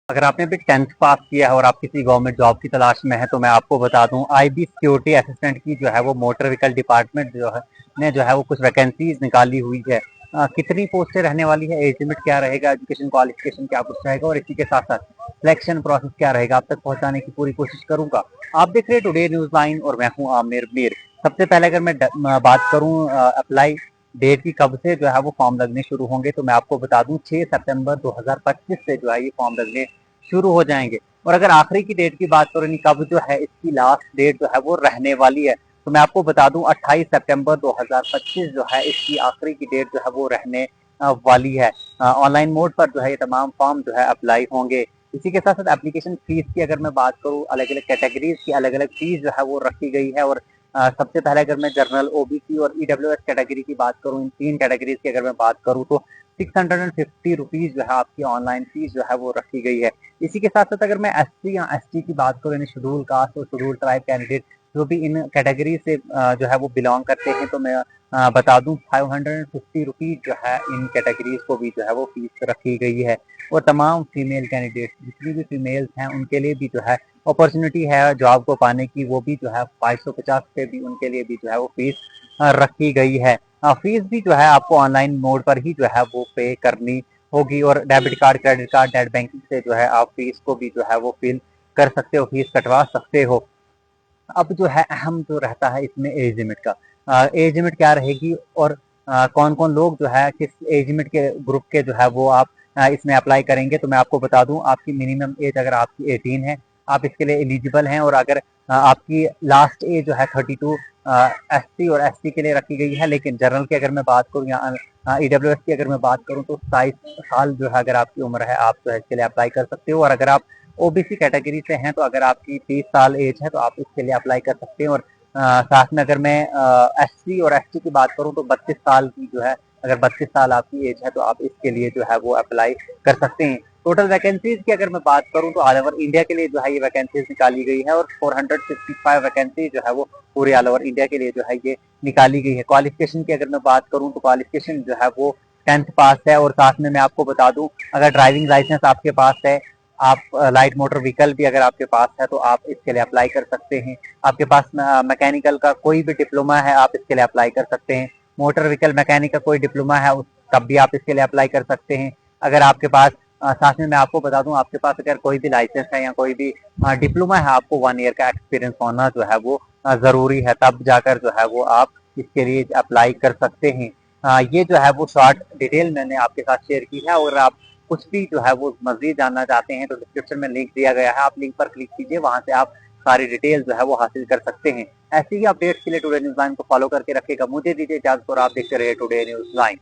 अगर आपने अभी 10th पास किया है और आप किसी गवर्नमेंट जॉब की तलाश में है तो मैं आपको बता दूं आईबी सिक्योरिटी असिस्टेंट की जो है वो मोटर व्हीकल डिपार्टमेंट जो है ने जो है वो कुछ वैकेंसीज निकाली हुई है। कितनी पोस्टें रहने वाली है, एज लिमिट क्या रहेगा, एजुकेशन क्वालिफिकेशन क्या कुछ रहेगा और इसी के साथ साथ सिलेक्शन प्रोसेस क्या रहेगा, आप तक पहुंचाने की पूरी कोशिश करूंगा। आप देख रहे हैं टुडे न्यूज लाइन और मैं हूं आमिर मीर। सबसे पहले अगर मैं बात करूं अप्लाई डेट की कब से जो है वो फॉर्म लगने शुरू होंगे तो मैं आपको बता दूं 6 सितंबर 2025 से जो है ये फॉर्म लगने शुरू हो जाएंगे। और अगर आखिरी की डेट की बात करें कब जो है इसकी लास्ट डेट जो है वो रहने वाली है तो मैं आपको बता दूं 28 सितंबर 2025 जो है इसकी आखिरी की डेट जो है वो रहने वाली है। ऑनलाइन मोड पर जो है ये तमाम फॉर्म जो है अप्लाई होंगे। इसी के साथ साथ एप्लीकेशन फीस की अगर मैं बात करूं अलग अलग कैटेगरीज की अलग अलग फीस जो है वो रखी गई है। और सबसे पहले अगर मैं जनरल ओबीसी और ईडब्ल्यूएस कैटेगरी की बात करूं, इन तीन कैटेगरीज की अगर मैं बात करूं तो 650 रुपीज जो है आपकी ऑनलाइन फीस जो है वो रखी गई है। इसी के साथ साथ अगर मैं एससी या एसटी की बात करूं यानी शेड्यूल कास्ट और शेड्यूल ट्राइब कैंडिडेट जो भी इन कैटेगरी से जो है वो बिलोंग करते हैं तो मैं बता दूं 550 रुपीज जो है इन कैटेगरीज को भी जो है वो फीस रखी गई है। और तमाम फीमेल कैंडिडेट जितनी भी फीमेल्स हैं उनके लिए भी जो है अपॉर्चुनिटी है जॉब को पाने की, वो भी जो है 550 पे भी उनके लिए भी जो है वो फीस रखी गई है। फीस भी जो है आपको ऑनलाइन मोड पर ही जो है वो पे करनी होगी। और debit card, credit card, net banking से जो है आप फीस को भी जो है वो फिल कर सकते हो, फीस कटवा सकते हो। अब जो है अहम जो रहता है इसमें एज लिमिट का, एज लिमिट क्या रहेगी और कौन कौन लोग जो है किस एज लिमिट के ग्रुप के जो है वो आप इसमें अप्लाई करेंगे तो मैं आपको बता दूं आपकी मिनिमम एज अगर आपकी 18 है आप इसके लिए एलिजिबल हैं। और अगर आपकी लास्ट एज जो है 32 एससी और एसटी के लिए रखी गई है। लेकिन जनरल की अगर मैं बात करूं या ईडब्ल्यूएस की अगर मैं बात करूं तो 27 साल जो है अगर आपकी उम्र है आप जो है इसके लिए अप्लाई कर सकते हो। और अगर आप ओबीसी कैटेगरी से हैं तो अगर आपकी 30 साल एज है तो आप इसके लिए अप्लाई कर सकते हैं। और साथ में अगर मैं एससी और एसटी की बात करूं तो 32 साल की जो है अगर 32 साल आपकी एज है तो आप इसके लिए जो है वो अप्लाई कर सकते हैं। टोटल वैकेंसीज की अगर मैं बात करूं तो ऑल ओवर इंडिया के लिए जो है ये वैकेंसीज निकाली गई है और 455 वैकेंसी जो है वो पूरे ऑल ओवर इंडिया के लिए जो है ये निकाली गई है। क्वालिफिकेशन की अगर मैं बात करूं तो क्वालिफिकेशन जो है वो 10th पास है। और साथ में मैं आपको बता दूं अगर ड्राइविंग लाइसेंस आपके पास है, आप लाइट मोटर व्हीकल भी अगर आपके पास है तो आप इसके लिए अप्लाई कर सकते हैं। आपके पास मैकेनिकल का कोई भी डिप्लोमा है आप इसके लिए अप्लाई कर सकते हैं। मोटर व्हीकल मैकेनिक का कोई डिप्लोमा है तब भी आप इसके लिए अप्लाई कर सकते हैं। अगर आपके पास साथ में मैं आपको बता दूं आपके पास अगर कोई भी लाइसेंस है या कोई भी डिप्लोमा है आपको 1 ईयर का एक्सपीरियंस होना जो है वो जरूरी है, तब जाकर जो है वो आप इसके लिए अप्लाई कर सकते हैं। ये जो है वो शॉर्ट डिटेल मैंने आपके साथ शेयर की है। और आप कुछ भी जो है वो मजीद जानना चाहते हैं तो डिस्क्रिप्शन में लिंक दिया गया है, आप लिंक पर क्लिक कीजिए, वहां से आप सारी डिटेल जो है वो हासिल कर सकते हैं। ऐसे ही अपडेट्स के लिए टुडे न्यूज लाइन को फॉलो करके रखेगा। मुझे दीजिए इजाजत और आप देखते रहिए टुडे न्यूज लाइन।